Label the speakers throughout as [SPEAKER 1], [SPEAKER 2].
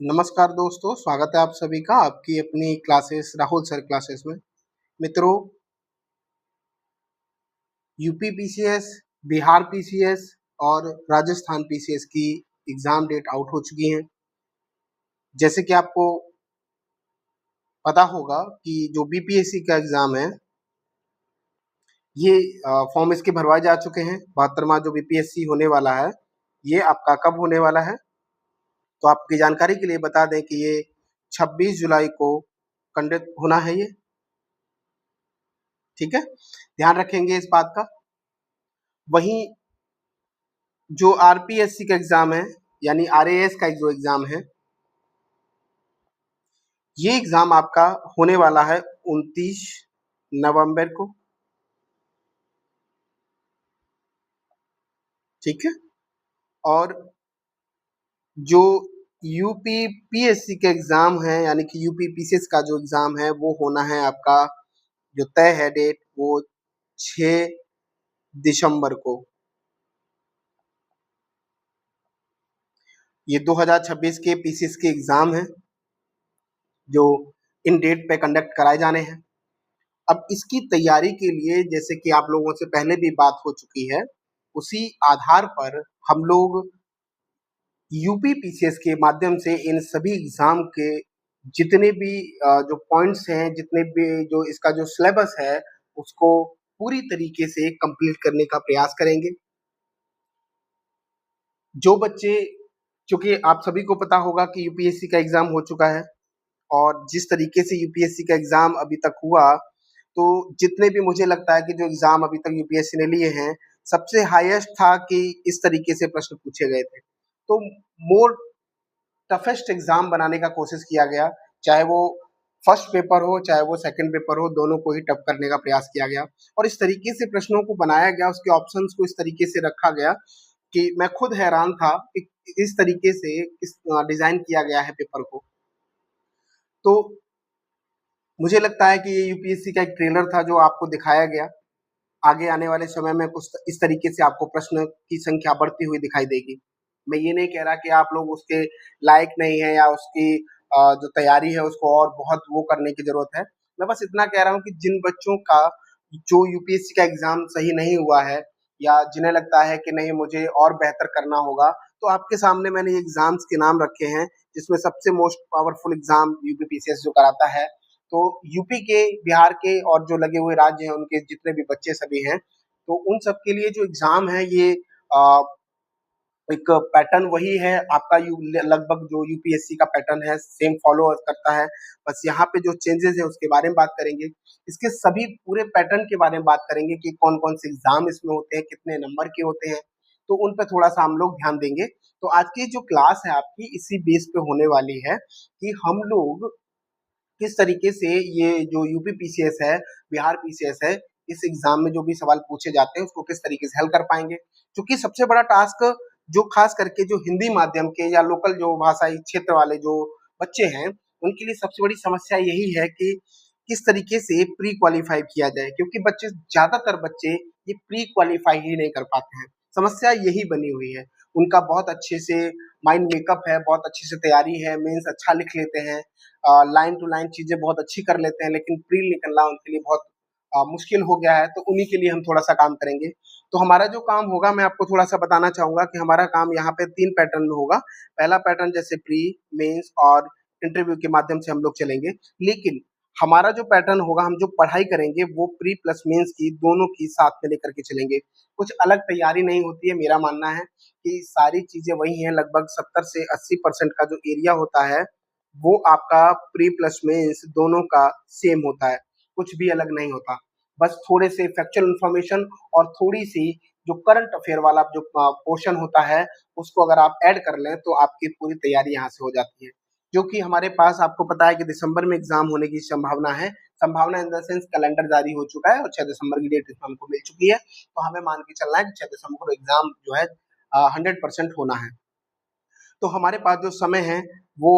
[SPEAKER 1] नमस्कार दोस्तों, स्वागत है आप सभी का आपकी अपनी क्लासेस राहुल सर क्लासेस में। मित्रों, यूपी पीसीएस, बिहार पीसीएस और राजस्थान पीसीएस की एग्ज़ाम डेट आउट हो चुकी हैं। जैसे कि आपको पता होगा कि जो बीपीएससी का एग्ज़ाम है, ये फॉर्म इसके भरवाए जा चुके हैं। 72वां जो बीपीएससी होने वाला है, ये आपका कब होने वाला है? तो आपकी जानकारी के लिए बता दें कि ये 26 जुलाई को कंडक्ट होना है ये, ठीक है? ध्यान रखेंगे इस बात का। वहीं जो आरपीएससी का एग्जाम है यानी आरएएस का जो एग्जाम है, ये एग्जाम आपका होने वाला है 29 नवंबर को, ठीक है। और जो यूपी पीएससी का एग्जाम है यानी कि यूपी पीसीएस का जो एग्जाम है वो होना है आपका, जो तय है डेट, वो 6 दिसंबर को। ये 2026 के पीसीएस के एग्जाम है जो इन डेट पे कंडक्ट कराए जाने हैं। अब इसकी तैयारी के लिए, जैसे कि आप लोगों से पहले भी बात हो चुकी है, उसी आधार पर हम लोग यूपी पीसीएस के माध्यम से इन सभी एग्जाम के जितने भी जो पॉइंट्स हैं, जितने भी जो इसका जो सिलेबस है, उसको पूरी तरीके से कंप्लीट करने का प्रयास करेंगे। जो बच्चे, क्योंकि आप सभी को पता होगा कि यूपीएससी का एग्जाम हो चुका है और जिस तरीके से यूपीएससी का एग्जाम अभी तक हुआ, तो जितने भी मुझे लगता है कि जो एग्जाम अभी तक यूपीएससी ने लिए हैं, सबसे हाईएस्ट था कि इस तरीके से प्रश्न पूछे गए थे। तो मोर टफेस्ट एग्जाम बनाने का कोशिश किया गया, चाहे वो फर्स्ट पेपर हो चाहे वो सेकंड पेपर हो, दोनों को ही टफ करने का प्रयास किया गया। और इस तरीके से प्रश्नों को बनाया गया, उसके ऑप्शंस को इस तरीके से रखा गया कि मैं खुद हैरान था कि इस तरीके से इस डिजाइन किया गया है पेपर को। तो मुझे लगता है कि ये यूपीएससी का एक ट्रेलर था जो आपको दिखाया गया। आगे आने वाले समय में कुछ इस तरीके से आपको प्रश्न की संख्या बढ़ती हुई दिखाई देगी। मैं ये नहीं कह रहा कि आप लोग उसके लायक नहीं है या उसकी जो तैयारी है उसको और बहुत वो करने की जरूरत है। मैं बस इतना कह रहा हूँ कि जिन बच्चों का जो यूपीएससी का एग्जाम सही नहीं हुआ है या जिन्हें लगता है कि नहीं मुझे और बेहतर करना होगा, तो आपके सामने मैंने ये एग्जाम्स के नाम रखे हैं जिसमें सबसे most powerful exam UP PCS जो कराता है। तो यूपी के, बिहार के और जो लगे हुए राज्य हैं उनके जितने भी बच्चे सभी हैं, तो उन सब के लिए जो एग्जाम है ये आ, एक पैटर्न वही है आपका, लगभग जो यूपीएससी का पैटर्न है सेम फॉलो करता है। बस यहाँ पे जो चेंजेस है उसके बारे में बात करेंगे, इसके सभी पूरे पैटर्न के बारे में बात करेंगे कि कौन कौन से एग्जाम इसमें होते हैं, कितने नंबर के होते हैं, तो उन पर थोड़ा सा हम लोग ध्यान देंगे। तो आज की जो क्लास है आपकी इसी बेस पे होने वाली है कि हम लोग किस तरीके से ये जो यूपी पीसीएस है, बिहार पीसीएस है, इस एग्जाम में जो भी सवाल पूछे जाते हैं उसको किस तरीके से हल कर पाएंगे। क्योंकि सबसे बड़ा टास्क जो खास करके जो हिंदी माध्यम के या लोकल जो भाषाई क्षेत्र वाले जो बच्चे हैं, उनके लिए सबसे बड़ी समस्या यही है कि किस तरीके से प्री क्वालिफाई किया जाए, क्योंकि बच्चे, ज्यादातर बच्चे ये प्री क्वालिफाई ही नहीं कर पाते हैं। समस्या यही बनी हुई है। उनका बहुत अच्छे से माइंड मेकअप है, बहुत अच्छी से तैयारी है, मेंस अच्छा लिख लेते हैं, लाइन टू लाइन चीजें बहुत अच्छी कर लेते हैं, लेकिन प्री निकलना उनके लिए बहुत मुश्किल हो गया है। तो उन्हीं के लिए हम थोड़ा सा काम करेंगे। तो हमारा जो काम होगा, मैं आपको थोड़ा सा बताना चाहूंगा कि हमारा काम यहाँ पे 3 पैटर्न में होगा। पहला पैटर्न जैसे प्री, मेंस और इंटरव्यू के माध्यम से हम लोग चलेंगे, लेकिन हमारा जो पैटर्न होगा, हम जो पढ़ाई करेंगे वो प्री प्लस मेंस की दोनों की साथ में लेकर के चलेंगे। कुछ अलग तैयारी नहीं होती है। मेरा मानना है कि सारी चीजें वही हैं, लगभग 70 से 80% का जो एरिया होता है वो आपका प्री प्लस मेंस दोनों का सेम होता है, कुछ भी अलग नहीं होता। बस थोड़े से फैक्चुअल इंफॉर्मेशन और थोड़ी सी जो करंट अफेयर वाला जो पोर्शन होता है, उसको अगर आप ऐड कर लें तो आपकी पूरी तैयारी यहाँ से हो जाती है। जो कि हमारे पास आपको पता है कि दिसंबर में एग्जाम होने की संभावना है। संभावना इन द सेंस कैलेंडर जारी हो चुका है और 6 दिसंबर की डेट इसमें हमको मिल चुकी है। तो हमें मान के चलना है कि 6 दिसंबर को एग्जाम जो है 100% होना है। तो हमारे पास जो समय है वो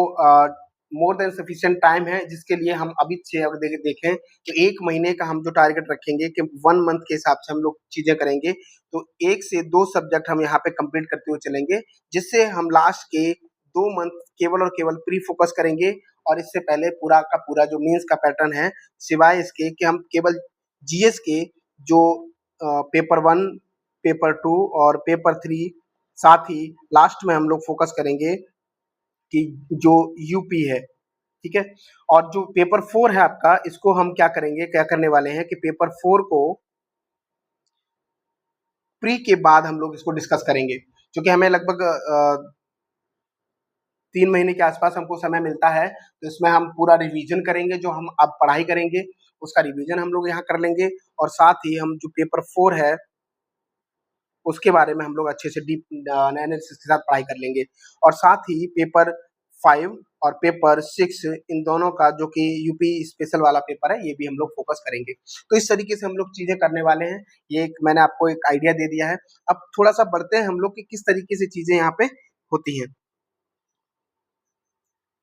[SPEAKER 1] मोर देन सफिशिएंट टाइम है, जिसके लिए हम अभी से अगर देखें तो 1 महीने का हम जो टारगेट रखेंगे कि 1 मंथ के हिसाब से हम लोग चीजें करेंगे, तो 1 से 2 सब्जेक्ट हम यहाँ पे कंप्लीट करते हुए चलेंगे, जिससे हम लास्ट के 2 मंथ केवल और केवल प्री फोकस करेंगे और इससे पहले पूरा का पूरा जो मेंस का पैटर्न है, सिवाय इसके कि हम केवल जीएस के जो पेपर 1, पेपर 2 और पेपर 3, साथ ही लास्ट में हम लोग फोकस करेंगे कि जो यूपी है, ठीक है? और जो पेपर 4 है आपका, इसको हम क्या करने वाले हैं कि पेपर 4 को प्री के बाद हम लोग इसको डिस्कस करेंगे, क्योंकि हमें लगभग 3 महीने के आसपास हमको समय मिलता है, तो इसमें हम पूरा रिवीजन करेंगे, जो हम अब पढ़ाई करेंगे उसका रिवीजन हम लोग यहाँ कर लेंगे और साथ ही हम जो पेपर 4 है उसके बारे में हम लोग अच्छे से डीप एनालिसिस के साथ पढ़ाई कर लेंगे और साथ ही पेपर 5 और पेपर 6 इन दोनों का जो कि यूपी स्पेशल वाला पेपर है, ये भी हम लोग फोकस करेंगे। तो इस तरीके से हम लोग चीजें करने वाले हैं। ये एक मैंने आपको एक आइडिया दे दिया है। अब थोड़ा सा बढ़ते हैं हम लोग कि किस तरीके से चीजें यहाँ पे होती हैं।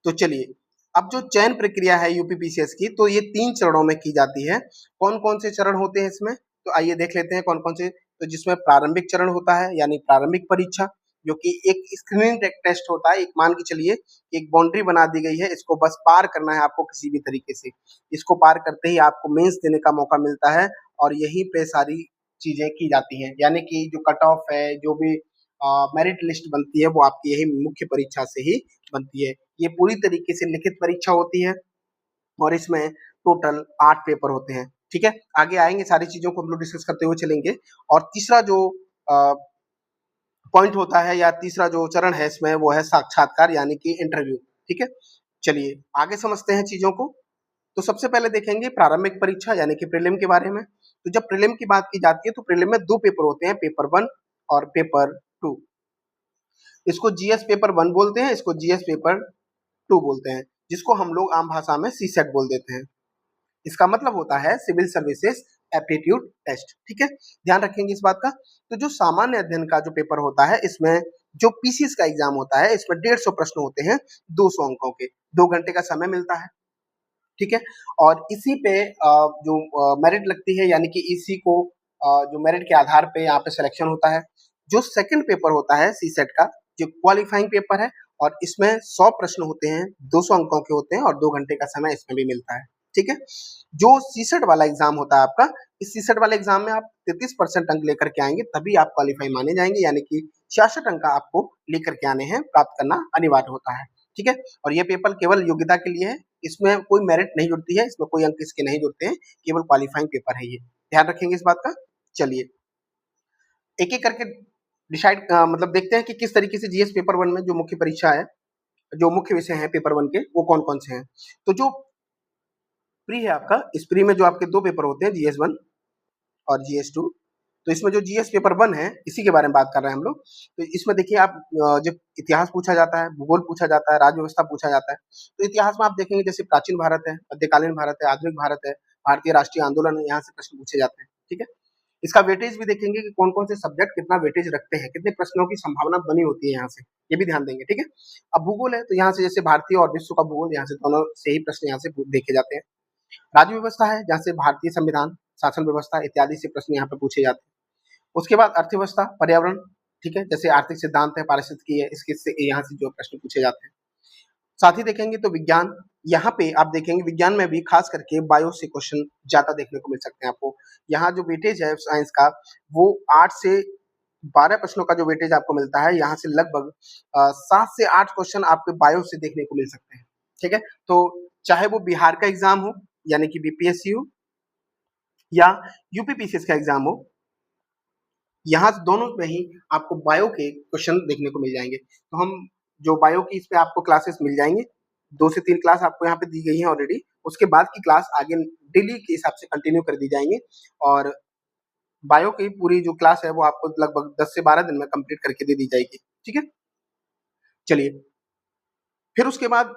[SPEAKER 1] तो चलिए, अब जो चयन प्रक्रिया है यूपीपीसीएस की, तो ये 3 चरणों में की जाती है। कौन-कौन से चरण होते हैं इसमें? तो आइए देख लेते हैं कौन-कौन से। तो जिसमें प्रारंभिक चरण होता है, यानी प्रारंभिक परीक्षा, जो कि एक स्क्रीनिंग टेस्ट होता है। एक मान के चलिए एक बाउंड्री बना दी गई है, इसको बस पार करना है आपको किसी भी तरीके से। इसको पार करते ही आपको मेंस देने का मौका मिलता है और यहीं पे सारी चीजें की जाती हैं। यानी कि जो कट ऑफ है, जो भी मेरिट लिस्ट बनती है, वो आपकी यही मुख्य परीक्षा से ही बनती है। ये पूरी तरीके से लिखित परीक्षा होती है और इसमें टोटल 8 पेपर होते हैं, ठीक है? आगे आएँगे, सारी चीज़ों को हम लोग डिस्कस करते हुए चलेंगे और तीसरा जो पॉइंट होता है या तीसरा जो चरण है इसमें, वो है साक्षात्कार यानी कि इंटरव्यू, ठीक है? चलिए आगे समझते हैं चीज़ों को। तो सबसे पहले देखेंगे प्रारंभिक परीक्षा यानी कि प्रीलिम के बारे में। तो जब प्रीलिम की बात की जाती है तो प्रीलिम में 2 पेपर होते हैं, पेपर 1 और पेपर 2। इसको जीएस पेपर 1 बोलते हैं, इसको जीएस पेपर 2 बोलते हैं, जिसको हम लोग आम भाषा में सीसेट बोल देते हैं। इसका मतलब होता है सिविल सर्विसेज एप्टीट्यूड टेस्ट, ठीक है? ध्यान रखेंगे इस बात का। तो जो सामान्य अध्ययन का जो पेपर होता है, इसमें जो पीसीएस का एग्जाम होता है, इसमें 150 प्रश्न होते हैं 200 अंकों के, 2 घंटे का समय मिलता है, ठीक है? और इसी पे जो मेरिट लगती है, यानी कि इसी को जो मेरिट के आधार पे यहाँ पे सिलेक्शन होता है। जो सेकंड पेपर होता है सीसेट का, जो क्वालिफाइंग पेपर है और इसमें 100 प्रश्न होते हैं, 200 अंकों के होते हैं और 2 घंटे का समय इसमें भी मिलता है, ठीक है? जो सीसेट वाला एग्जाम होता है आपका, इस सीसेट वाले एग्जाम में आप 33% अंक लेकर के आएंगे, तभी आप क्वालिफाई माने जाएंगे, यानी कि 66 अंक आपको लेकर के आने हैं, प्राप्त करना अनिवार्य होता है, ठीक है? और ये पेपर केवल योग्यता के लिए है, इसमें कोई मेरिट नहीं जुड़ती है, इसमें कोई अंक इसके नहीं जुड़ते हैं, केवल क्वालिफाइंग पेपर है ये। ध्यान रखेंगे इस बात का। चलिए एक-एक करके डिसाइड मतलब देखते हैं कि किस तरीके से जीएस पेपर 1 में जो मुख्य परीक्षा है, जो मुख्य विषय हैं पेपर 1 के, वो कौन-कौन से हैं। तो जो प्री है आपका, इस प्री में जो आपके 2 पेपर होते हैं, जीएस 1 और जीएस 2। तो इसमें जो जीएस पेपर 1 है, इसी के बारे में बात कर रहे हैं हम लोग। तो इसमें देखिए आप जब इतिहास पूछा जाता है, भूगोल पूछा जाता है, राज्य व्यवस्था पूछा जाता है। तो इतिहास में आप देखेंगे जैसे प्राचीन भारत है, मध्यकालीन भारत है, आधुनिक भारत है, भारतीय राष्ट्रीय आंदोलन है, यहाँ से प्रश्न पूछे जाते हैं, ठीक है? इसका वेटेज भी देखेंगे कि कौन-कौन से सब्जेक्ट कितना वेटेज रखते हैं, कितने प्रश्नों की संभावना बनी होती है यहाँ से, ये भी ध्यान देंगे, ठीक है? अब भूगोल है, तो यहाँ से जैसे भारतीय और विश्व का भूगोल, यहाँ से दोनों से ही प्रश्न यहाँ से देखे जाते हैं। राज्य व्यवस्था है, जहाँ से भारतीय संविधान, शासन व्यवस्था इत्यादि से प्रश्न यहाँ पे पूछे जाते हैं। उसके बाद अर्थव्यवस्था, पर्यावरण, ठीक है? जैसे आर्थिक सिद्धांत है, पारिस्थितिकी है, इसके से यहाँ से जो प्रश्न पूछे जाते हैं। साथ ही देखेंगे तो विज्ञान, यहाँ पे आप देखेंगे विज्ञान में भी खास करके बायो से क्वेश्चन ज़्यादा देखने को मिल सकते हैं आपको। यहाँ जो वेटेज है साइंस का, वो 8 से 12 प्रश्नों का जो वेटेज आपको मिलता है, यहाँ से लगभग 7 से 8 क्वेश्चन आपके बायो से देखने को मिल सकते हैं, ठीक है? तो चाहे वो बिहार का एग्जाम हो, यानी कि बीपीएससी हो या यूपीपीसीएस का एग्जाम हो, यहाँ दोनों में ही आपको बायो के क्वेश्चन देखने को मिल जाएंगे। तो हम जो बायो की इस पे आपको क्लासेस मिल जाएंगे, 2 से 3 क्लास आपको यहाँ पे दी गई हैं ऑलरेडी। उसके बाद की क्लास आगे डेली के हिसाब से कंटिन्यू कर दी जाएंगी और बायो की पूरी जो क्लास है वो आपको लगभग 10 से 12 दिन में कंप्लीट करके दे दी जाएगी, ठीक है? चलिए, फिर उसके बाद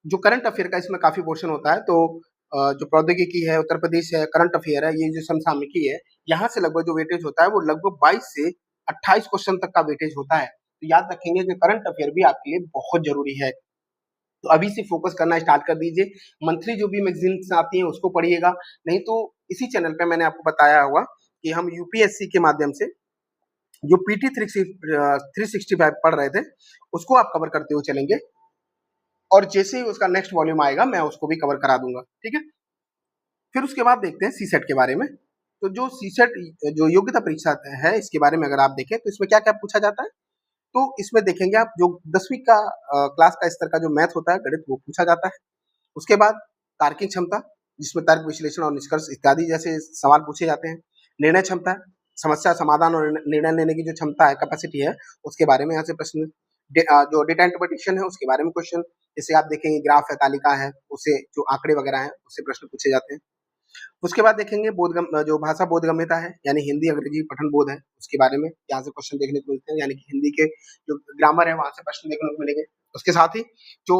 [SPEAKER 1] जो करंट अफेयर का इसमें काफ़ी पोर्शन होता है, तो जो प्रौद्योगिकी है, उत्तर प्रदेश है, करंट अफेयर है, ये जो समसामयिकी है, यहाँ से लगभग जो वेटेज होता है वो लगभग 22 से 28 क्वेश्चन तक का वेटेज होता है। तो याद रखेंगे कि करंट अफेयर भी आपके लिए बहुत ज़रूरी है। तो अभी से फोकस करना स्टार्ट कर दीजिए। मंथली जो भी मैगज़ीन्स आती हैं उसको पढ़िएगा, नहीं तो इसी चैनल पे मैंने आपको बताया होगा कि हम यूपीएससी के माध्यम से जो पीटी 365 पढ़ रहे थे, उसको आप कवर करते हुए चलेंगे और जैसे ही उसका नेक्स्ट वॉल्यूम आएगा, मैं उसको भी कवर करा दूँगा, ठीक है? फिर उसके बाद देखते हैं सीसेट के बारे में। तो जो सीसेट जो योग्यता परीक्षा है, इसके बारे में अगर आप देखें, तो इसमें क्या-क्या पूछा जाता है? तो इसमें देखेंगे आप जो 10वीं का क्लास का स्तर का जो मैथ होता है, गणित, वो पूछा जाता है। उसके बाद तार्किक क्षमता, जिसमें तर्क, विश्लेषण और निष्कर्ष इत्यादि जैसे सवाल पूछे जाते हैं। निर्णय क्षमता, समस्या समाधान और निर्णय लेने की जो क्षमता है, कैपेसिटी है, उसके बारे में यहाँ से प्रश्न। जो डेटा इंटरप्रिटेशन है, उसके बारे में क्वेश्चन। जैसे आप देखेंगे ग्राफ है, तालिका है, उससे जो आंकड़े वगैरह हैं, उससे प्रश्न पूछे जाते हैं। उसके बाद देखेंगे जो भाषा बोधगम्यता है, यानी हिंदी, अंग्रेजी पठन बोध है, उसके बारे में यहाँ से क्वेश्चन देखने को मिलते हैं, यानी कि हिंदी के जो ग्रामर है, वहाँ से प्रश्न देखने को मिलेंगे। उसके साथ ही जो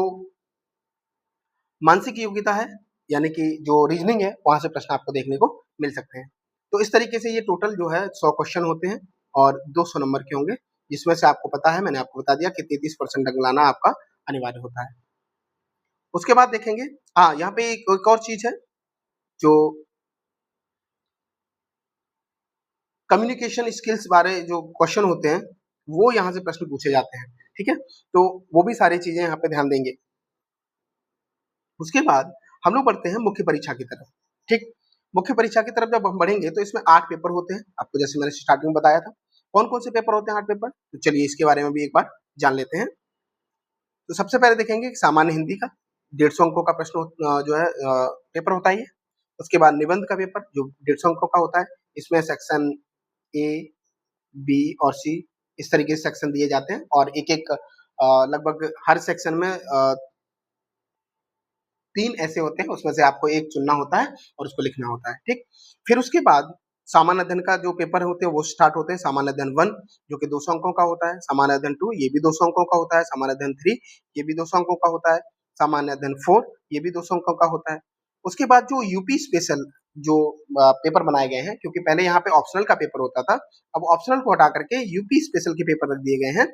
[SPEAKER 1] मानसिक योग्यता है, यानी कि जो रीजनिंग है, वहाँ से प्रश्न आपको देखने को मिल सकते हैं। तो इस तरीके से ये टोटल जो है 100 क्वेश्चन होते हैं और 200 नंबर के होंगे, जिसमें से आपको पता है, मैंने आपको बता दिया कि 33% अंक लाना आपका अनिवार्य होता है। उसके बाद देखेंगे, हाँ, यहाँ पे एक और चीज़ है, जो कम्युनिकेशन स्किल्स बारे जो क्वेश्चन होते हैं, वो यहाँ से प्रश्न पूछे जाते हैं, ठीक है? तो वो भी सारी चीज़ें यहाँ पे ध्यान देंगे। उसके बाद हम लोग बढ़ते हैं मुख्य परीक्षा की तरफ, ठीक? मुख्य परीक्षा की तरफ जब हम बढ़ेंगे, तो इसमें 8 पेपर होते हैं, आपको जैसे मैंने स्टार्टिंग में बताया था। कौन-कौन से पेपर होते हैं 8 पेपर? तो चलिए इसके बारे में भी एक बार जान लेते हैं। तो सबसे पहले देखेंगे सामान्य हिंदी का 150 अंकों का प्रश्न जो है पेपर होता ही है। उसके बाद निबंध का पेपर जो 150 अंकों का होता है। इसमें सेक्शन ए, बी और सी इस तरीके से सेक्शन दिए जाते हैं और एक-एक लगभग हर सेक्शन में 3 ऐसे होते हैं, उसमें से आपको एक चुनना होता है और उसको लिखना होता है, ठीक? फिर उसके बाद सामान्य अध्ययन का जो पेपर होते हैं, वो स्टार्ट होते हैं। सामान्य अध्ययन 1 जो कि 200 अंकों का होता है, सामान्य अध्ययन 2 ये भी 200 अंकों का होता है, सामान्य अध्ययन 3 ये भी 200 अंकों का होता है, सामान्य अध्ययन 4 ये भी 200 अंकों का होता है। उसके बाद जो यूपी स्पेशल जो पेपर बनाए गए हैं, क्योंकि पहले यहाँ पे ऑप्शनल का पेपर होता था, अब ऑप्शनल को हटा करके यूपी स्पेशल के पेपर रख दिए गए हैं।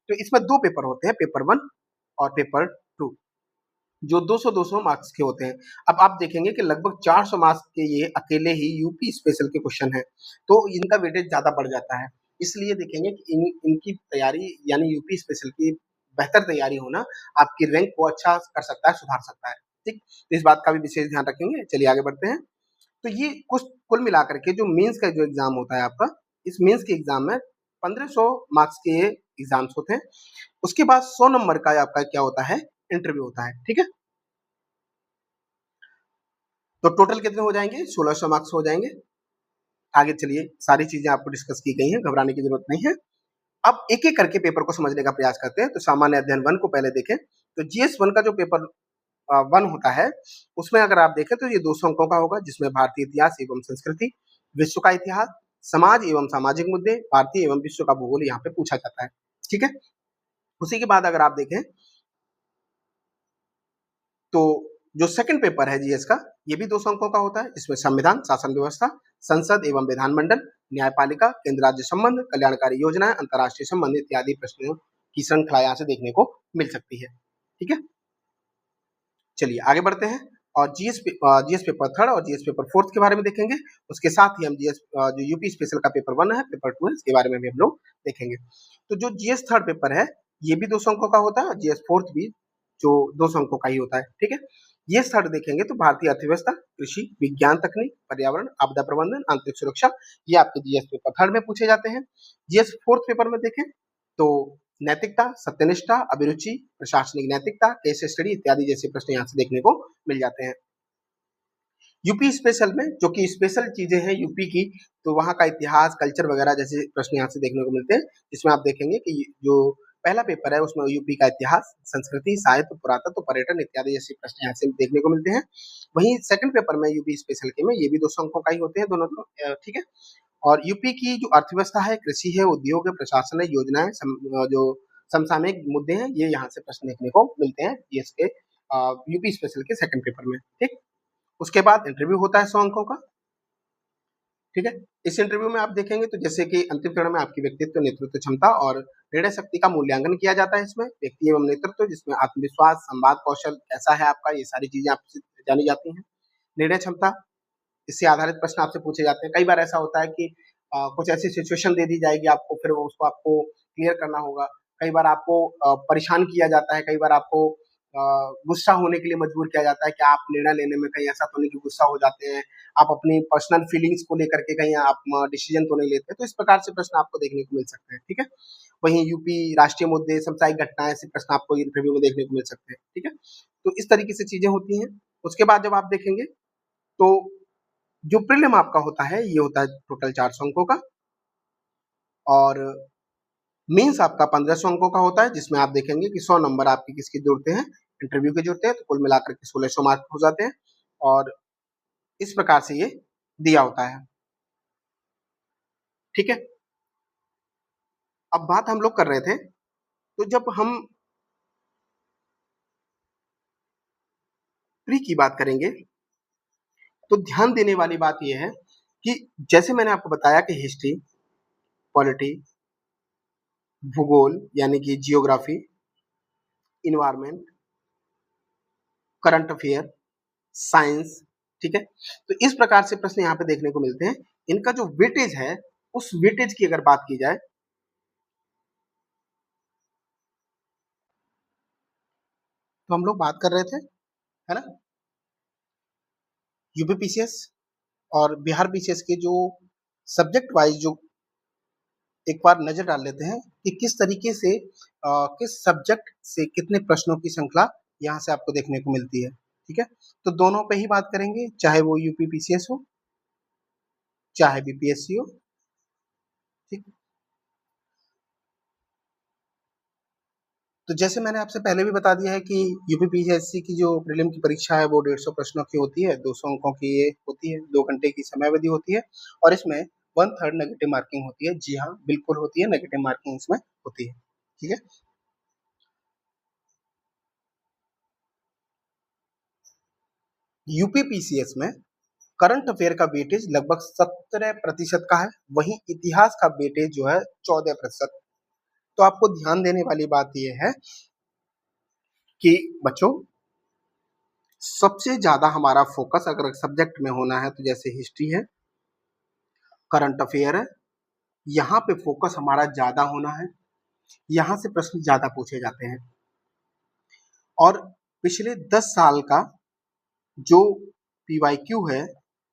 [SPEAKER 1] तो इसमें 2 पेपर होते हैं, पेपर 1 और पेपर 2 जो 200-200 मार्क्स के होते हैं। अब आप देखेंगे कि लगभग 400 मार्क्स के ये अकेले ही यूपी स्पेशल के क्वेश्चन हैं, तो इनका वेटेज ज़्यादा बढ़ जाता है। इसलिए देखेंगे कि इनकी तैयारी यानी यूपी स्पेशल की बेहतर तैयारी होना आपकी रैंक को अच्छा कर सकता है, सुधार सकता है, ठीक? तो इस बात का भी विशेष ध्यान रखेंगे। चलिए आगे बढ़ते हैं। तो ये कुछ कुल मिलाकर के जो मेंस का जो एग्ज़ाम होता है आपका, इस मेंस के एग्ज़ाम में 1500 मार्क्स के एग्ज़ाम्स होते हैं। उसके बाद 100 नंबर का आपका क्या होता है, इंटरव्यू होता है, ठीक है? तो टोटल कितने हो जाएंगे? 1600 मार्क्स हो जाएंगे। आगे चलिए, सारी चीजें आपको डिस्कस की गई हैं, घबराने की जरूरत नहीं है। अब एक एक करके पेपर को समझने का प्रयास करते हैं। तो सामान्य अध्ययन 1 को पहले देखें। तो जीएस 1 का जो पेपर 1 होता है, उसमें अगर आप देखें तो ये 200 अंकों का होगा, जिसमें भारतीय इतिहास एवं संस्कृति, विश्व का इतिहास, समाज एवं सामाजिक मुद्दे, भारतीय एवं विश्व का भूगोल यहाँ पे पूछा जाता है, ठीक है? उसी के बाद अगर आप देखें तो जो सेकंड पेपर है जीएस का, ये भी 200 अंकों का होता है। इसमें संविधान, शासन व्यवस्था, संसद एवं विधानमंडल, न्यायपालिका, केंद्र राज्य संबंध, कल्याणकारी योजनाएं, अंतर्राष्ट्रीय संबंध इत्यादि प्रश्नों की श्रृंखला यहाँ से देखने को मिल सकती है, ठीक है? चलिए आगे बढ़ते हैं और जीएस पेपर थर्ड और जीएस पेपर फोर्थ के बारे में देखेंगे। उसके साथ ही हम जीएस जो यूपी स्पेशल का पेपर 1 है, पेपर 2 है, इसके बारे में भी हम लोग देखेंगे। तो जो जीएस थर्ड पेपर है, ये भी 200 अंकों का होता है और जीएस फोर्थ भी जो 200 अंकों का ही होता है, ठीक है? जीएस थर्ड देखेंगे तो भारतीय अर्थव्यवस्था, कृषि, विज्ञान तकनीक, पर्यावरण, आपदा प्रबंधन, आंतरिक सुरक्षा, ये आपके जीएस पेपर थर्ड में पूछे जाते हैं। जीएस फोर्थ पेपर में देखें तो नैतिकता, सत्यनिष्ठा, अभिरुचि, प्रशासनिक नैतिकता, केस स्टडी इत्यादि जैसे प्रश्न यहाँ से देखने को मिल जाते हैं। यूपी स्पेशल में जो कि स्पेशल चीजें हैं यूपी की, तो वहाँ का इतिहास, कल्चर वगैरह जैसे प्रश्न यहाँ से देखने को मिलते हैं। इसमें आप देखेंगे कि जो पहला पेपर है उसमें यूपी का इतिहास, संस्कृति, साहित्य, पुरातत्व, पर्यटन इत्यादि जैसे प्रश्न यहाँ से देखने को मिलते हैं। वहीं सेकंड पेपर में यूपी स्पेशल के में ये भी 200 अंकों का ही होते हैं दोनों, ठीक है? और यूपी की जो अर्थव्यवस्था है, कृषि है, उद्योग है, प्रशासन है, योजनाएं, जो समसामयिक मुद्दे हैं, ये यहाँ से प्रश्न देखने को मिलते हैं जीएस के यूपी स्पेशल के सेकंड पेपर में, ठीक? उसके बाद इंटरव्यू होता है 100 अंकों का, ठीक है? इस इंटरव्यू में आप देखेंगे तो जैसे कि अंतिम चरण में आपकी व्यक्तित्व, नेतृत्व क्षमता और निर्णय शक्ति का मूल्यांकन किया जाता है इसमें। व्यक्ति एवं नेतृत्व, जिसमें आत्मविश्वास, संवाद कौशल कैसा है आपका, ये सारी चीजें आपसे जानी जाती हैं। निर्णय क्षमता, इससे आधारित प्रश्न आपसे पूछे जाते हैं। कई बार ऐसा होता है कि कुछ ऐसी सिचुएशन दे दी जाएगी आपको, फिर उसको आपको क्लियर करना होगा। कई बार आपको परेशान किया जाता है, कई बार आपको गुस्सा होने के लिए मजबूर किया जाता है कि आप निर्णय लेने में कहीं ऐसा तो नहीं कि गुस्सा हो जाते हैं, आप अपनी पर्सनल फीलिंग्स को लेकर के कहीं आप डिसीजन तो नहीं लेते। तो इस प्रकार से प्रश्न आपको देखने को मिल सकते हैं, ठीक है। वहीं यूपी, राष्ट्रीय मुद्दे, सामुदायिक घटनाएं, ऐसे प्रश्न आपको इंटरव्यू में देखने को मिल सकते हैं, ठीक है। तो इस तरीके से चीजें होती हैं। उसके बाद जब आप देखेंगे तो जो प्रीलिम आपका होता है, ये होता है टोटल 400 अंकों का, और मेंस आपका 1500 अंकों का होता है, जिसमें आप देखेंगे कि 100 नंबर आपके किसके जुड़ते हैं, इंटरव्यू के जुड़ते हैं। तो कुल मिलाकर के 1600 मार्क हो जाते हैं, और इस प्रकार से ये दिया होता है, ठीक है। अब बात हम लोग कर रहे थे, तो जब हम प्री की बात करेंगे तो ध्यान देने वाली बात यह है कि जैसे मैंने आपको बताया कि हिस्ट्री, पॉलिटी, भूगोल यानी कि geography, environment, current affair, science, ठीक है। तो इस प्रकार से प्रश्न यहाँ पे देखने को मिलते हैं। इनका जो वेटेज है, उस वेटेज की अगर बात की जाए तो हम लोग बात कर रहे थे, है ना, यूपी पीसीएस और बिहार पीसीएस के जो सब्जेक्ट वाइज जो एक बार नजर डाल लेते हैं कि किस तरीके से किस सब्जेक्ट से कितने प्रश्नों की श्रृंखला यहाँ से आपको देखने को मिलती है, ठीक है। तो दोनों पे ही बात करेंगे, चाहे वो यूपी पीसीएस हो, चाहे बीपीएससी हो, ठीक। तो जैसे मैंने आपसे पहले भी बता दिया है कि यूपी पीसीएससी की जो प्रीलिम की परीक्षा है वो 150 प्रश्नों की होती है, 200 अंकों की ये होती है, 2 घंटे की समयावधि होती है, और इसमें 1/3 नेगेटिव मार्किंग होती है। जी हाँ, बिल्कुल होती है, नेगेटिव मार्किंग इसमें होती है, ठीक है। यूपी पीसीएस में करंट अफेयर का वेटेज लगभग 17% का है, वहीं इतिहास का वेटेज जो है 14%। तो आपको ध्यान देने वाली बात यह है कि बच्चों, सबसे ज्यादा हमारा फोकस अगर सब्जेक्ट में होना है तो जैसे हिस्ट्री है, करंट अफेयर है, यहाँ पे फोकस हमारा ज्यादा होना है, यहाँ से प्रश्न ज्यादा पूछे जाते हैं। और पिछले 10 साल का जो पीवाईक्यू है,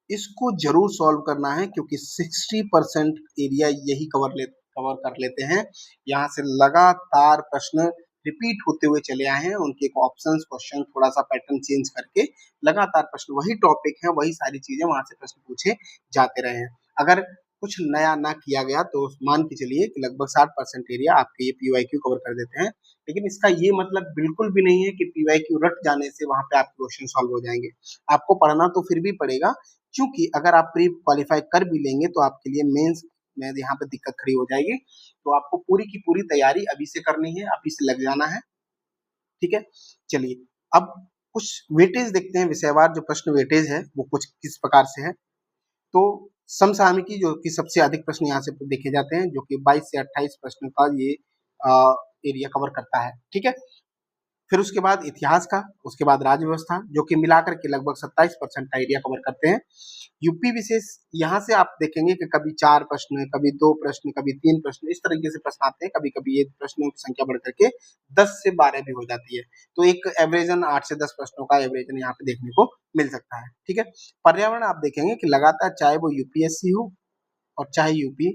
[SPEAKER 1] इसको जरूर सॉल्व करना है, क्योंकि 60% एरिया यही कवर कर लेते हैं। यहाँ से लगातार प्रश्न रिपीट होते हुए चले आए हैं, उनके ऑप्शंस, क्वेश्चन थोड़ा सा पैटर्न चेंज करके लगातार प्रश्न, वही टॉपिक है, वही सारी चीजें वहां से प्रश्न पूछे जाते रहे हैं। अगर कुछ नया ना किया गया तो मान के चलिए कि लगभग 60% एरिया आपके ये पीवाईक्यू कवर कर देते हैं। लेकिन इसका ये मतलब बिल्कुल भी नहीं है कि पीवाईक्यू रट जाने से वहां पे आपके क्वेश्चन सॉल्व हो जाएंगे। आपको पढ़ना तो फिर भी पड़ेगा, क्योंकि अगर आप प्री क्वालिफाई कर भी लेंगे तो आपके लिए मेंस में यहाँ पे दिक्कत खड़ी हो जाएगी। तो आपको पूरी की पूरी तैयारी अभी से करनी है, अभी से लग जाना है, ठीक है। चलिए, अब कुछ वेटेज देखते हैं, विषयवार जो प्रश्न वेटेज है वो कुछ किस प्रकार से है। तो समसामयिकी जो कि सबसे अधिक प्रश्न यहाँ से देखे जाते हैं, जो कि 22 से 28 प्रश्न का ये एरिया कवर करता है, ठीक है। फिर उसके बाद इतिहास का, उसके बाद राज्य व्यवस्था, जो कि मिलाकर के लगभग 27% का एरिया कवर करते हैं। यूपी विशेष, यहाँ से आप देखेंगे कि कभी 4 प्रश्न, कभी 2 प्रश्न, कभी 3 प्रश्न, इस तरीके से प्रश्न आते हैं। कभी कभी ये प्रश्नों की संख्या बढ़ करके 10 से 12 भी हो जाती है। तो एक एवरेजन 8 से 10 प्रश्नों का एवरेजन यहाँ पे देखने को मिल सकता है, ठीक है। पर्यावरण आप देखेंगे कि लगातार, चाहे वो यूपीएससी हो और चाहे यूपी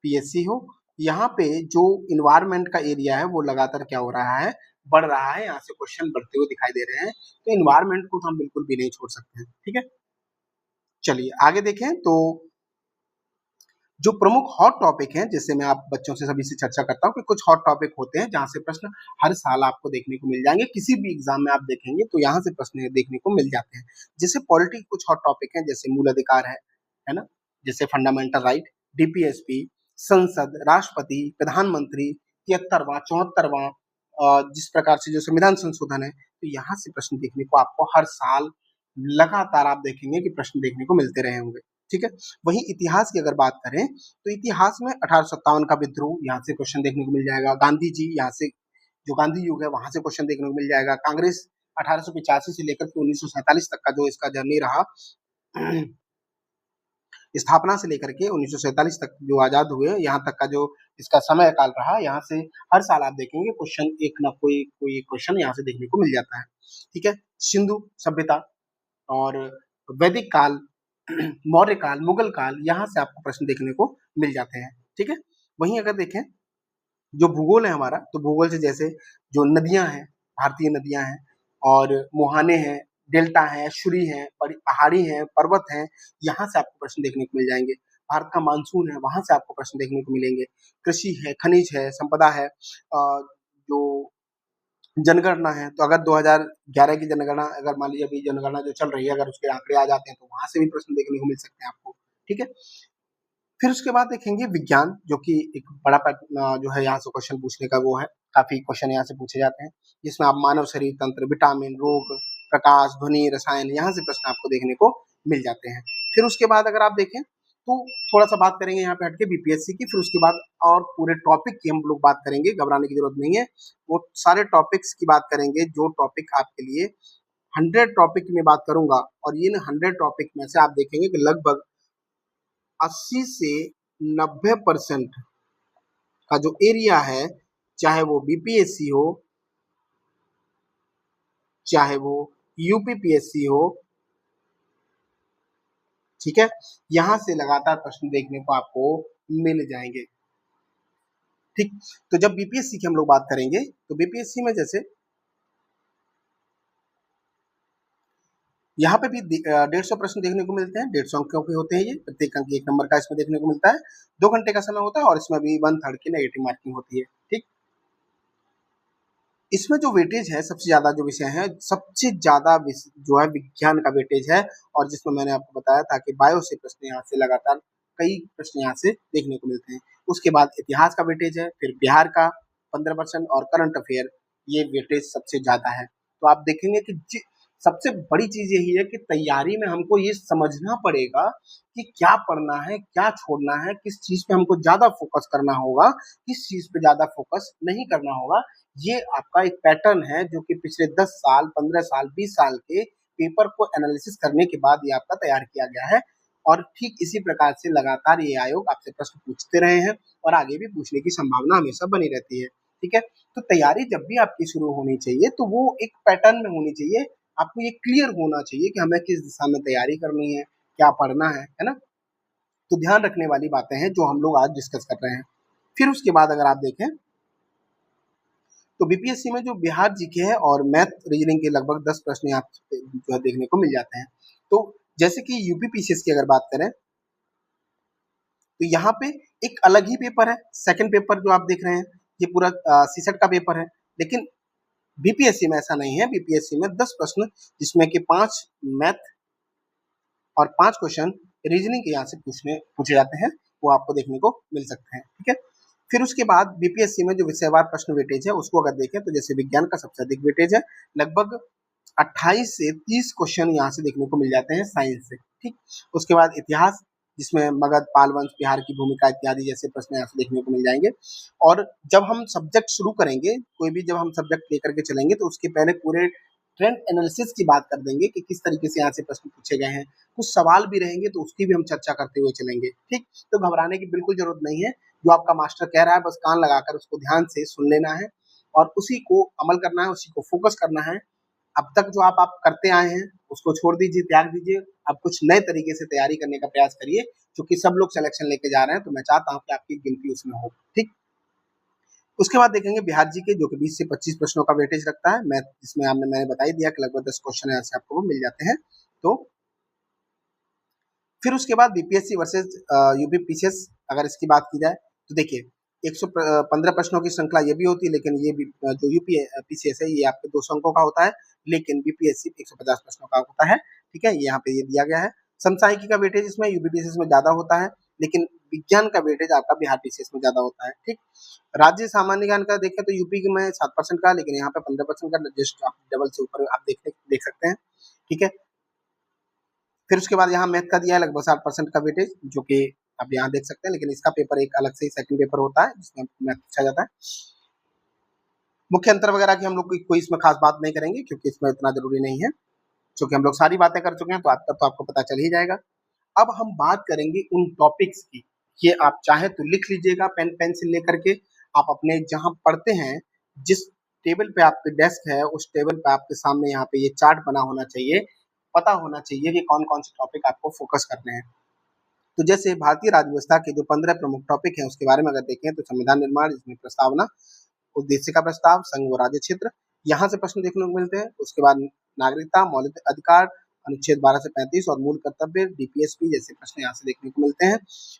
[SPEAKER 1] पीएससी हो, यहाँ पे जो इन्वायरमेंट का एरिया है वो लगातार क्या हो रहा है, बढ़ रहा है। यहाँ से क्वेश्चन बढ़ते हुए दिखाई दे रहे हैं, तो इन्वायरमेंट को हम बिल्कुल भी नहीं छोड़ सकते हैं, ठीक है। चलिए आगे देखें तो जो प्रमुख हॉट टॉपिक हैं, जिससे मैं आप बच्चों से सभी से चर्चा करता हूँ कि कुछ हॉट टॉपिक होते हैं जहाँ से प्रश्न हर साल आपको देखने को मिल जाएंगे, किसी भी एग्जाम में आप देखेंगे तो यहाँ से प्रश्न देखने को मिल जाते हैं। जैसे पॉलिटी कुछ हॉट टॉपिक हैं, जैसे मूल अधिकार है ना, जैसे फंडामेंटल राइट, डीपीएसपी, संसद, राष्ट्रपति, प्रधानमंत्री, 73वां, 74वां, जिस प्रकार से जो संविधान संशोधन है, तो यहाँ से प्रश्न देखने को आपको हर साल लगातार आप देखेंगे कि प्रश्न देखने को मिलते रहे होंगे, ठीक है। वहीं इतिहास की अगर बात करें तो इतिहास में 1857 का विद्रोह, यहाँ से क्वेश्चन देखने को मिल जाएगा। गांधी जी, यहाँ से जो गांधी युग है वहां से क्वेश्चन देखने को मिल जाएगा। कांग्रेस 1885 से लेकर के 1947 तक का जो इसका जर्नी रहा, स्थापना से लेकर के 1947 तक जो आजाद हुए, यहाँ तक का जो इसका समय काल रहा, यहाँ से हर साल आप देखेंगे क्वेश्चन एक ना कोई एक क्वेश्चन यहाँ से देखने को मिल जाता है। ठीक है, सिंधु सभ्यता और वैदिक काल, मौर्य काल, मुगल काल, यहाँ से आपको प्रश्न देखने को मिल जाते हैं। ठीक है, वहीं अगर देखें जो भूगोल है हमारा, तो भूगोल से जैसे जो नदियां हैं, भारतीय नदियां हैं और मुहाने हैं, डेल्टा है, शुरी है, पहाड़ी है, पर्वत है, यहाँ से आपको प्रश्न देखने को मिल जाएंगे। भारत का मानसून है, वहां से आपको प्रश्न देखने को मिलेंगे। कृषि है, खनिज है, संपदा है, जो जनगणना है, तो अगर 2011 की जनगणना, अगर मान लीजिए अभी जनगणना जो चल रही है, अगर उसके आंकड़े आ जाते हैं तो वहां से भी प्रश्न देखने को मिल सकते हैं आपको। ठीक है, फिर उसके बाद देखेंगे विज्ञान, जो कि एक बड़ा जो है यहाँ से क्वेश्चन पूछने का वो है, काफी क्वेश्चन यहाँ से पूछे जाते हैं, जिसमें आप मानव शरीर तंत्र, विटामिन, रोग, प्रकाश, ध्वनि, रसायन, यहाँ से प्रश्न आपको देखने को मिल जाते हैं। फिर उसके बाद अगर आप देखें तो थोड़ा सा बात करेंगे यहाँ पे हटके बीपीएससी की, फिर उसके बाद और पूरे टॉपिक की हम लोग बात करेंगे, घबराने की जरूरत नहीं है, वो सारे टॉपिक्स की बात करेंगे जो टॉपिक आपके लिए 100 टॉपिक में बात करूंगा, और इन 100 टॉपिक में से आप देखेंगे कि लगभग 80 से 90% का जो एरिया है, चाहे वो बीपीएससी हो, चाहे वो यूपीपीएससी हो, ठीक है, यहां से लगातार प्रश्न देखने को आपको मिल जाएंगे। ठीक, तो जब बीपीएससी की हम लोग बात करेंगे तो बीपीएससी में जैसे यहाँ पे भी 150 प्रश्न देखने को मिलते हैं, 150 अंकों के होते हैं ये, प्रत्येक अंक 1 नंबर का इसमें देखने को मिलता है, 2 घंटे का समय होता है और इसमें भी 1/3 की नेगेटिव मार्किंग होती है। ठीक, इसमें जो वेटेज है, सबसे ज्यादा जो विषय है, सबसे ज्यादा जो है विज्ञान का वेटेज है, और जिसमें मैंने आपको बताया था कि बायो से प्रश्न यहाँ से लगातार कई प्रश्न यहाँ से देखने को मिलते हैं। उसके बाद इतिहास का वेटेज है, फिर बिहार का 15% और करंट अफेयर, ये वेटेज सबसे ज्यादा है। तो आप देखेंगे कि सबसे बड़ी चीज यही है कि तैयारी में हमको ये समझना पड़ेगा कि क्या पढ़ना है, क्या छोड़ना है, किस चीज पे हमको ज्यादा फोकस करना होगा, किस चीज पे ज्यादा फोकस नहीं करना होगा। ये आपका एक पैटर्न है जो कि पिछले 10 साल, 15 साल, 20 साल के पेपर को एनालिसिस करने के बाद ये आपका तैयार किया गया है, और ठीक इसी प्रकार से लगातार ये आयोग आपसे प्रश्न पूछते रहे हैं और आगे भी पूछने की संभावना हमेशा बनी रहती है। ठीक है, तो तैयारी जब भी आपकी शुरू होनी चाहिए तो वो एक पैटर्न में होनी चाहिए, आपको ये क्लियर होना चाहिए कि हमें किस दिशा में तैयारी करनी है, क्या पढ़ना है ना। तो ध्यान रखने वाली बातें हैं जो हम लोग आज डिस्कस कर रहे हैं। फिर उसके बाद अगर आप देखें तो बीपीएससी में जो बिहार जीके है और मैथ रीजनिंग के लगभग 10 प्रश्न यहाँ जो है देखने को मिल जाते हैं। तो जैसे कि यूपी पीसीएस की अगर बात करें तो यहाँ पे एक अलग ही पेपर है, सेकंड पेपर जो आप देख रहे हैं ये पूरा सीसेट का पेपर है, लेकिन बीपीएससी में ऐसा नहीं है। बीपीएससी में 10 प्रश्न जिसमें कि 5 मैथ और 5 क्वेश्चन रीजनिंग के यहाँ से पूछे जाते हैं, वो आपको देखने को मिल सकते हैं। ठीक है, फिर उसके बाद बीपीएससी में जो विषयवार प्रश्न वेटेज है उसको अगर देखें तो जैसे विज्ञान का सबसे अधिक वेटेज है, लगभग 28 से 30 क्वेश्चन यहाँ से देखने को मिल जाते हैं साइंस से। ठीक, उसके बाद इतिहास जिसमें मगध, पाल वंश, बिहार की भूमिका इत्यादि जैसे प्रश्न यहाँ से देखने को मिल जाएंगे। और जब हम सब्जेक्ट शुरू करेंगे, कोई भी जब हम सब्जेक्ट लेकर के चलेंगे तो उसके पहले पूरे ट्रेंड एनालिसिस की बात कर देंगे कि किस तरीके से यहाँ से प्रश्न पूछे गए हैं, कुछ सवाल भी रहेंगे तो उसकी भी हम चर्चा करते हुए चलेंगे। ठीक, तो घबराने की बिल्कुल जरूरत नहीं है, जो आपका मास्टर कह रहा है बस कान लगाकर उसको ध्यान से सुन लेना है और उसी को अमल करना है, उसी को फोकस करना है। अब तक जो आप करते आए हैं उसको छोड़ दीजिए, त्याग दीजिए, अब कुछ नए तरीके से तैयारी करने का प्रयास करिए, क्योंकि सब लोग सिलेक्शन लेके जा रहे हैं, तो मैं चाहता हूँ कि आपकी गिनती उसमें हो। ठीक, उसके बाद देखेंगे बिहार जी के, जो कि 20 से 25 प्रश्नों का वेटेज रखता है। मैथ जिसमें मैंने बता ही दिया कि लगभग 10 क्वेश्चन यहाँ से आपको मिल जाते हैं। तो फिर उसके बाद बीपीएससी वर्सेज यूपी पीसीएस अगर इसकी बात की जाए तो देखिए 115 प्रश्नों की श्रृंखला ये भी होती है, लेकिन ये भी जो यूपी पीसीएस है ये आपके 200 अंकों का होता है, लेकिन बीपीएससी 150 प्रश्नों का होता है। ठीक है, यहाँ पे ये दिया गया है। समसामयिकी का वेटेज इसमें यूपी पीसीएस में ज्यादा होता है, लेकिन विज्ञान का वेटेज आपका बिहार पीसीएस में ज्यादा होता है। ठीक, राज्य सामान्य ज्ञान का देखें तो यूपी में 7% का, लेकिन यहाँ पे 15% का, जस्ट आप डबल से ऊपर आप देख सकते हैं। ठीक है, फिर उसके बाद यहाँ मैथ का दिया है लगभग 60% का वेटेज, जो कि आप यहाँ देख सकते हैं, लेकिन इसका पेपर एक अलग से ही सेकंड पेपर होता है जिसमें मैथ पूछा जाता है। मुख्य अंतर वगैरह की हम लोग कोई इसमें खास बात नहीं करेंगे, क्योंकि इसमें इतना जरूरी नहीं है, क्योंकि हम लोग सारी बातें कर चुके हैं, तो आपको पता चल ही जाएगा। अब हम बात करेंगे उन टॉपिक्स की। ये आप चाहे तो लिख लीजिएगा पेन पेंसिल लेकर के। आप अपने जहाँ पढ़ते हैं, जिस टेबल पे आपके डेस्क है, उस टेबल पे आपके सामने यहाँ पे ये चार्ट बना होना चाहिए। पता होना चाहिए कि कौन-कौन से टॉपिक आपको फोकस करने हैं। तो जैसे भारतीय राज्य व्यवस्था के जो 15 प्रमुख टॉपिक हैं, उसके बारे में अगर देखें तो संविधान निर्माण, इसमें प्रस्तावना, उद्देश्य का प्रस्ताव, संघ व राज्य क्षेत्र, यहाँ से प्रश्न देखने को मिलते हैं। उसके बाद नागरिकता, मौलिक अधिकार, अनुच्छेद 12 से 35 और मूल कर्तव्य, डीपीएसपी जैसे प्रश्न यहाँ से देखने को मिलते हैं।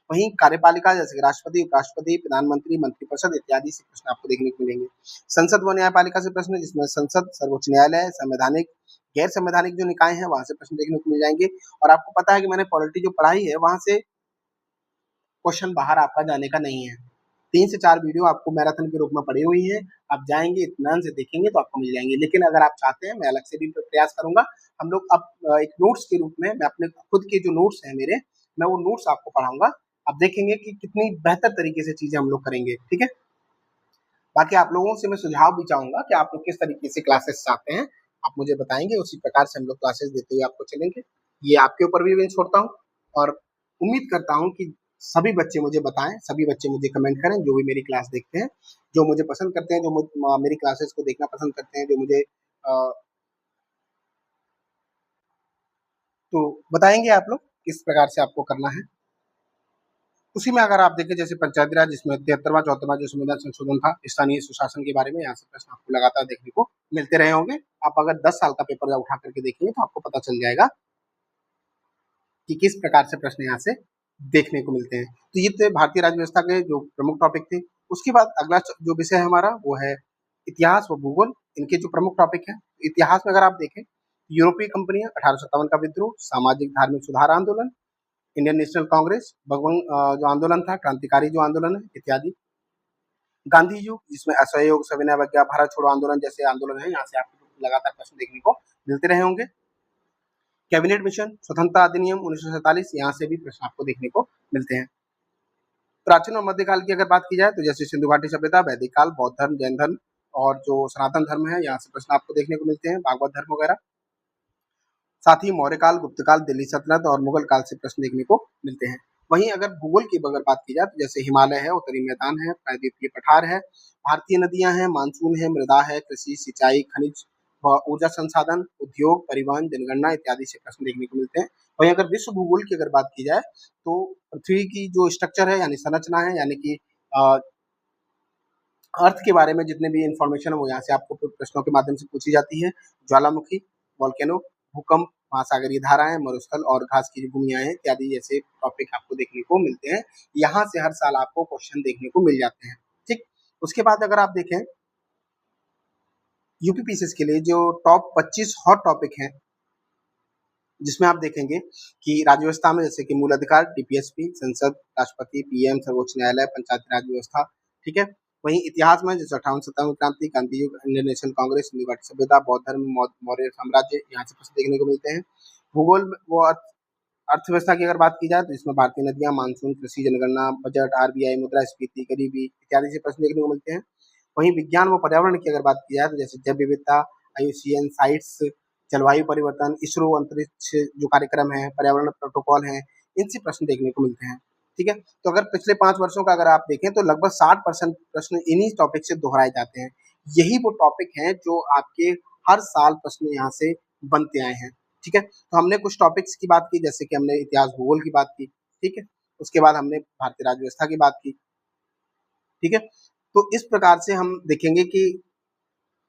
[SPEAKER 1] वहीं कार्यपालिका जैसे राष्ट्रपति, उपराष्ट्रपति, प्रधानमंत्री, मंत्रिपरिषद इत्यादि से प्रश्न आपको देखने को मिलेंगे। संसद व न्यायपालिका से प्रश्न, जिसमें संसद, सर्वोच्च न्यायालय, संवैधानिक, गैर संवैधानिक जो निकाय हैं, वहां से प्रश्न देखने को मिल जाएंगे। और आपको पता है कि मैंने पॉलिटी जो पढ़ाई है, वहां से क्वेश्चन बाहर आपका जाने का नहीं है। 3 से 4 वीडियो आपको मैराथन के रूप में पड़ी हुई है। आप जाएँगे, इत्मीनान से देखेंगे तो आपको मिल जाएँगे। लेकिन अगर आप चाहते हैं, मैं अलग से भी प्रयास करूँगा। हम लोग अब एक नोट्स के रूप में मैं अपने खुद के जो नोट्स हैं मेरे, मैं वो नोट्स आपको पढ़ाऊँगा। आप देखेंगे कि कितनी बेहतर तरीके से चीज़ें हम लोग करेंगे, ठीक है? बाकी आप लोगों से मैं सुझाव भी चाहूँगा कि आप लोग किस तरीके से क्लासेस चाहते हैं, आप मुझे बताएँगे, उसी प्रकार से हम लोग क्लासेस देते हुए आपको चलेंगे। ये आपके ऊपर भी मैं छोड़ता हूँ और उम्मीद करता हूँ कि सभी बच्चे मुझे बताएँ, सभी बच्चे मुझे कमेंट करें, जो भी मेरी क्लास देखते हैं, जो मुझे पसंद करते हैं, जो मेरी क्लासेस को देखना पसंद करते हैं, जो मुझे तो बताएँगे आप लोग किस प्रकार से आपको करना है। उसी में अगर आप देखें, जैसे पंचायती राज, जिसमें 73वां 74वां जो संविधान संशोधन था, स्थानीय सुशासन के बारे में, यहाँ से प्रश्न आपको लगातार देखने को मिलते रहे होंगे। आप अगर 10 साल का पेपर उठा करके देखेंगे तो आपको पता चल जाएगा कि किस प्रकार से प्रश्न यहाँ से देखने को मिलते हैं। तो ये थे भारतीय राज्य व्यवस्था के जो प्रमुख टॉपिक थे। उसके बाद अगला जो विषय है हमारा, वो है इतिहास व भूगोल। इनके जो प्रमुख टॉपिक हैं, इतिहास में अगर आप देखें, यूरोपीय कंपनियां, 1857 का विद्रोह, सामाजिक धार्मिक सुधार आंदोलन, इंडियन नेशनल कांग्रेस, भगवंग जो आंदोलन था, क्रांतिकारी जो आंदोलन है इत्यादि। गांधी युग, जिसमें असहयोग, सविनय अवज्ञा, भारत छोड़ो आंदोलन जैसे आंदोलन है, यहाँ से आपको लगातार प्रश्न देखने को मिलते रहे होंगे। कैबिनेट मिशन, स्वतंत्रता अधिनियम 1947, यहाँ से भी प्रश्न आपको देखने को मिलते हैं। प्राचीन और मध्यकाल की अगर बात की जाए, तो जैसे सिंधु घाटी सभ्यता, वैदिक काल, बौद्ध धर्म, जैन धर्म और जो सनातन धर्म है, यहाँ से प्रश्न आपको देखने को मिलते हैं, भागवत धर्म वगैरह। साथ ही मौर्य काल, गुप्त काल, दिल्ली सल्तनत और मुगल काल से प्रश्न देखने को मिलते हैं। वहीं अगर भूगोल की अगर बात की जाए, तो जैसे हिमालय है, उत्तरी मैदान है, प्रायद्वीपीय पठार है, भारतीय नदियां हैं, मानसून है, मृदा है, कृषि, सिंचाई, खनिज व ऊर्जा संसाधन, उद्योग, परिवहन, जनगणना इत्यादि से प्रश्न देखने को मिलते हैं। वहीं अगर विश्व भूगोल की अगर बात की जाए, तो पृथ्वी की जो स्ट्रक्चर है, यानी संरचना है, यानी कि अर्थ के बारे में जितने भी इंफॉर्मेशन है, वो यहाँ से आपको प्रश्नों के माध्यम से पूछी जाती है। ज्वालामुखी, वोल्केनो, भूकंप, महासागरीय धाराएं, मरुस्थल और घास की भूमियां हैं इत्यादि जैसे टॉपिक आपको देखने को मिलते हैं। यहाँ से हर साल आपको क्वेश्चन देखने को मिल जाते हैं, ठीक। उसके बाद अगर आप देखें, यूपीपीसीएस के लिए जो टॉप 25 हॉट टॉपिक हैं, जिसमें आप देखेंगे कि राज्य व्यवस्था में जैसे कि मूल अधिकार, डीपीएसपी, संसद, राष्ट्रपति, पीएम, सर्वोच्च न्यायालय, पंचायती राज व्यवस्था, ठीक है। वहीं इतिहास में जैसे 58-57 क्रांति, गांधी युग, इंडियन नेशनल कांग्रेस, सिंधु घाटी सभ्यता, बौद्ध धर्म, मौर्य साम्राज्य, यहाँ से प्रश्न देखने को मिलते हैं। भूगोल वो अर्थव्यवस्था की अगर बात की जाए, तो इसमें भारतीय नदियां, मानसून, कृषि, जनगणना, बजट, आरबीआई, मुद्रास्फीति, गरीबी इत्यादि से प्रश्न देखने को मिलते हैं। वहीं विज्ञान व पर्यावरण की अगर बात की जाए, तो जैसे जैव विविधता, आईयूसीएन साइट्स, जलवायु परिवर्तन, इसरो अंतरिक्ष जो कार्यक्रम है, पर्यावरण प्रोटोकॉल है, इनसे प्रश्न देखने को मिलते हैं, ठीक है। तो अगर पिछले 5 वर्षों का अगर आप देखें, तो लगभग 60% प्रश्न इन्हीं टॉपिक से दोहराए जाते हैं। यही वो टॉपिक हैं जो आपके हर साल प्रश्न यहाँ से बनते आए हैं, ठीक है। तो हमने कुछ टॉपिक्स की बात की, जैसे कि हमने इतिहास भूगोल की बात की, ठीक है। उसके बाद हमने भारतीय राज्य व्यवस्था की बात की, ठीक है। तो इस प्रकार से हम देखेंगे कि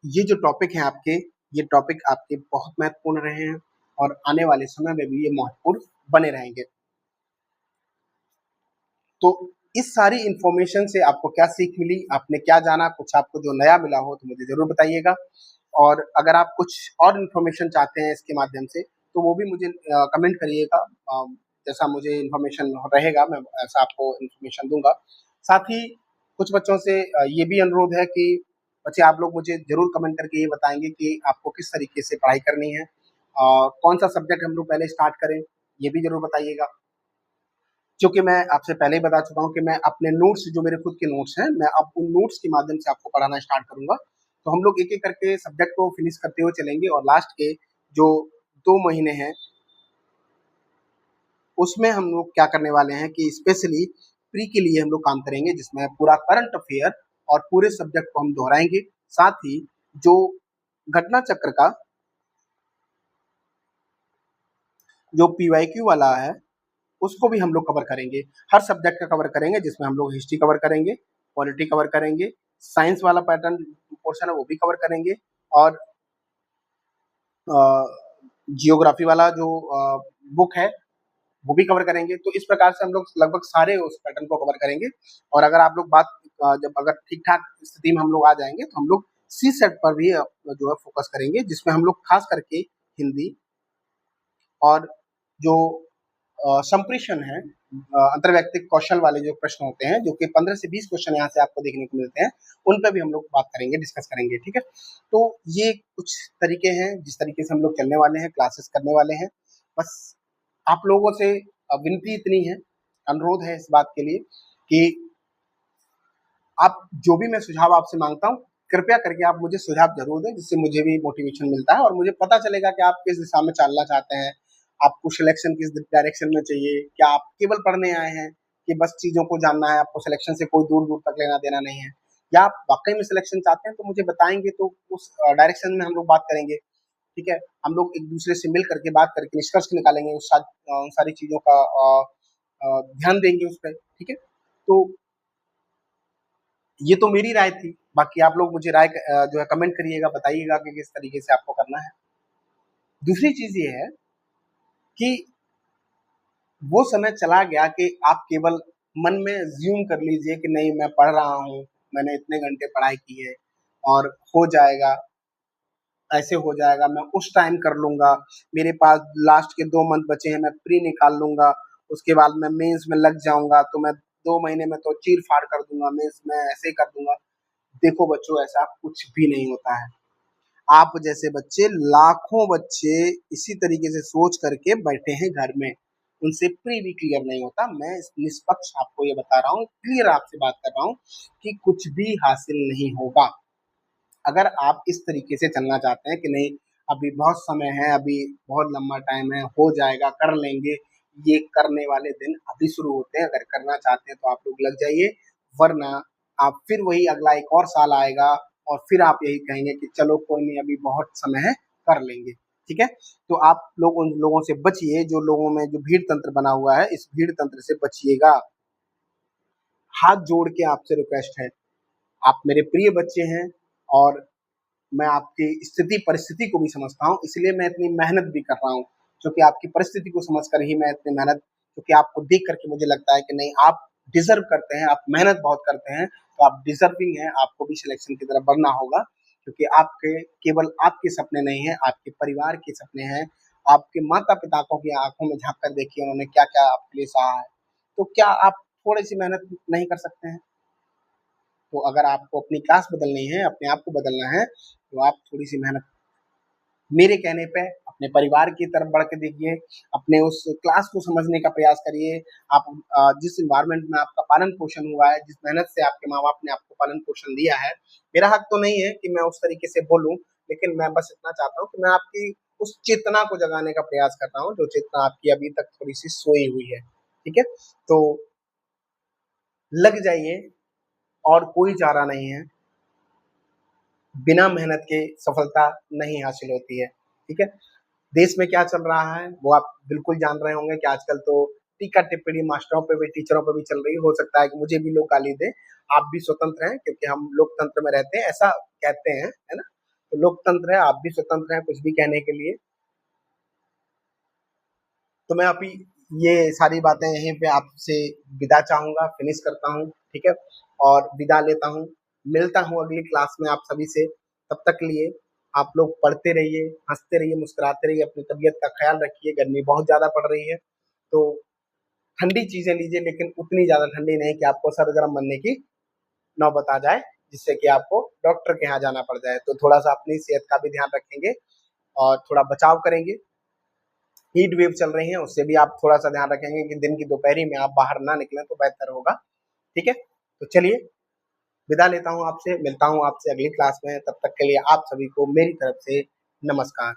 [SPEAKER 1] ये जो टॉपिक हैं आपके, ये टॉपिक आपके बहुत महत्वपूर्ण रहे हैं और आने वाले समय में भी ये महत्वपूर्ण बने रहेंगे। तो इस सारी इन्फॉर्मेशन से आपको क्या सीख मिली, आपने क्या जाना, कुछ आपको जो नया मिला हो तो मुझे ज़रूर बताइएगा। और अगर आप कुछ और इन्फॉर्मेशन चाहते हैं इसके माध्यम से, तो वो भी मुझे कमेंट करिएगा। जैसा मुझे इन्फॉर्मेशन रहेगा, मैं ऐसा आपको इन्फॉर्मेशन दूँगा। साथ ही कुछ बच्चों से ये भी अनुरोध है कि बच्चे आप लोग मुझे ज़रूर कमेंट करके ये बताएँगे कि आपको किस तरीके से पढ़ाई करनी है। कौन-सा सब्जेक्ट हम लोग पहले स्टार्ट करें, ये भी ज़रूर बताइएगा। चूँकि मैं आपसे पहले ही बता चुका हूँ कि मैं अपने नोट्स, जो मेरे खुद के नोट्स हैं, मैं अब उन नोट्स के माध्यम से आपको पढ़ाना स्टार्ट करूँगा। तो हम लोग एक-एक करके सब्जेक्ट को फिनिश करते हुए चलेंगे और लास्ट के जो 2 महीने हैं, उसमें हम लोग क्या करने वाले हैं कि स्पेशली प्री के लिए हम लोग काम करेंगे, जिसमें पूरा करंट अफेयर और पूरे सब्जेक्ट को हम दोहराएंगे। साथ ही जो घटना चक्र का जो पीवाईक्यू वाला है उसको भी हम लोग कवर करेंगे। हर सब्जेक्ट का कवर करेंगे, जिसमें हम लोग हिस्ट्री कवर करेंगे, पॉलिटी कवर करेंगे, साइंस वाला पैटर्न पोर्शन है वो भी कवर करेंगे, और जियोग्राफी वाला जो बुक है वो भी कवर करेंगे। तो इस प्रकार से हम लोग लगभग सारे उस पैटर्न को कवर करेंगे। और अगर आप लोग बात जब अगर ठीक-ठाक स्थिति में हम लोग आ जाएँगे तो हम लोग सी सेट पर भी जो है फोकस करेंगे, जिसमें हम लोग खास करके हिंदी और जो संप्रेषण है, अंतर्वैयक्तिक कौशल वाले जो प्रश्न होते हैं, जो कि 15 से 20 क्वेश्चन यहाँ से आपको देखने को मिलते हैं, उन पे भी हम लोग बात करेंगे, डिस्कस करेंगे, ठीक है? तो ये कुछ तरीके हैं, जिस तरीके से हम लोग चलने वाले हैं, क्लासेस करने वाले हैं। बस आप लोगों से विनती इतनी है, अनुरोध है इस बात के लिए कि आप जो भी मैं सुझाव आपसे माँगता हूँ, कृपया करके आप मुझे सुझाव ज़रूर दें, जिससे मुझे भी मोटिवेशन मिलता है और मुझे पता चलेगा कि आप किस दिशा में चलना चाहते हैं। आपको सिलेक्शन किस डायरेक्शन में चाहिए? क्या आप केवल पढ़ने आए हैं कि बस चीज़ों को जानना है, आपको सिलेक्शन से कोई दूर-दूर तक लेना-देना नहीं है? या आप वाक़ई में सिलेक्शन चाहते हैं तो मुझे बताएँगे, तो उस डायरेक्शन में हम लोग बात करेंगे, ठीक है? हम लोग एक-दूसरे से मिल करके बात करके निष्कर्ष निकालेंगे, उन सारी चीज़ों का ध्यान देंगे उस पे, ठीक है? तो ये तो मेरी राय थी, बाकी आप लोग मुझे राय जो है कमेंट करिएगा, बताइएगा कि किस तरीके से आपको करना है। दूसरी चीज़ ये है कि वो समय चला गया कि आप केवल मन में अज़्यूम कर लीजिए कि नहीं मैं पढ़ रहा हूँ, मैंने इतने घंटे पढ़ाई की है और हो जाएगा, ऐसे हो जाएगा, मैं उस टाइम कर लूँगा, मेरे पास लास्ट के 2 मंथ बचे हैं, मैं प्री निकाल लूँगा, उसके बाद मैं मेंस में लग जाऊँगा, तो मैं 2 महीने में तो चीर-फाड़ कर दूँगा, मेंस में ऐसे ही कर दूँगा। देखो बच्चों, ऐसा कुछ भी नहीं होता है। आप जैसे बच्चे, लाखों बच्चे इसी तरीके से सोच करके बैठे हैं घर में, उनसे प्री भी क्लियर नहीं होता। मैं निष्पक्ष आपको ये बता रहा हूँ, क्लियर आपसे बात कर रहा हूँ कि कुछ भी हासिल नहीं होगा। अगर आप इस तरीके से चलना चाहते हैं कि नहीं अभी बहुत समय है, अभी बहुत लंबा टाइम है, हो जाएगा, कर लेंगे, ये करने वाले दिन अभी शुरू होते हैं। अगर करना चाहते हैं तो आप लोग लग जाइए, वरना आप फिर वही अगला एक और साल आएगा और फिर आप यही कहेंगे कि चलो कोई नहीं, अभी बहुत समय है, कर लेंगे, ठीक है? तो आप लोग उन लोगों से बचिए, जो लोगों में जो भीड़ तंत्र बना हुआ है, इस भीड़ तंत्र से बचिएगा। हाथ जोड़ के आपसे रिक्वेस्ट है, आप मेरे प्रिय बच्चे हैं और मैं आपकी स्थिति परिस्थिति को भी समझता हूँ, इसलिए मैं इतनी मेहनत भी कर रहा हूँ, क्योंकि आपकी परिस्थिति को समझकर ही मैं इतनी मेहनत, क्योंकि आपको देख करके मुझे लगता है कि नहीं आप डिज़र्व करते हैं, आप मेहनत बहुत करते हैं, तो आप डिज़र्विंग हैं, आपको भी सिलेक्शन की तरफ बढ़ना होगा, क्योंकि आपके केवल आपके सपने नहीं हैं, आपके परिवार के सपने हैं, आपके माता-पिता को की आँखों में झाँक कर देखिए उन्होंने क्या-क्या आपके लिए सहा है, तो क्या आप थोड़ी-सी मेहनत नहीं कर सकते हैं? तो अगर आपको अपनी क्लास बदलनी है, अपने आप को बदलना है, तो आप थोड़ी-सी मेहनत मेरे कहने पे अपने परिवार की तरफ बढ़ के देखिए, अपने उस क्लास को समझने का प्रयास करिए। आप जिस एनवायरनमेंट में आपका पालन-पोषण हुआ है, जिस मेहनत से आपके माँ-बाप ने आपको पालन-पोषण दिया है, मेरा हक तो नहीं है कि मैं उस तरीके से बोलूँ, लेकिन मैं बस इतना चाहता हूँ कि मैं आपकी उस चेतना को जगाने का प्रयास कर रहा हूँ, जो चेतना आपकी अभी तक थोड़ी-सी सोई हुई है, ठीक है? तो लग जाइए, और कोई चारा नहीं है। बिना मेहनत के सफलता नहीं हासिल होती है, ठीक है? देश में क्या चल रहा है, वो आप बिल्कुल जान रहे होंगे कि आजकल तो टीका-टिप्पणी मास्टरों पे भी, टीचरों पे भी चल रही है। हो सकता है कि मुझे भी लोग गाली दें, आप भी स्वतंत्र हैं क्योंकि हम लोकतंत्र में रहते हैं, ऐसा कहते हैं, है ना? तो लोकतंत्र है, आप भी स्वतंत्र हैं कुछ भी कहने के लिए। तो मैं अभी ये सारी बातें यहीं पे आपसे विदा चाहूँगा, फिनिश करता हूँ, ठीक है? और विदा लेता हूँ, मिलता हूँ अगली क्लास में आप सभी से, तब तक के लिए आप लोग पढ़ते रहिए, हँसते रहिए, मुस्कुराते रहिए, अपनी तबीयत का ख़्याल रखिए, गर्मी बहुत ज़्यादा पड़ रही है, तो ठंडी चीज़ें लीजिए, लेकिन उतनी ज़्यादा ठंडी नहीं कि आपको सर्द-गरम बनने की नौबत आ जाए, जिससे कि आपको डॉक्टर के यहाँ जाना पड़ जाए। तो थोड़ा-सा अपनी सेहत का भी ध्यान रखेंगे और थोड़ा बचाव करेंगे। हीट वेव चल रही है, उससे भी आप थोड़ा-सा ध्यान रखेंगे कि दिन की दोपहरी में आप बाहर ना निकलें तो बेहतर होगा, ठीक है? तो चलिए, विदा लेता हूँ आपसे, मिलता हूँ आपसे अगली क्लास में, तब तक के लिए आप सभी को मेरी तरफ से नमस्कार।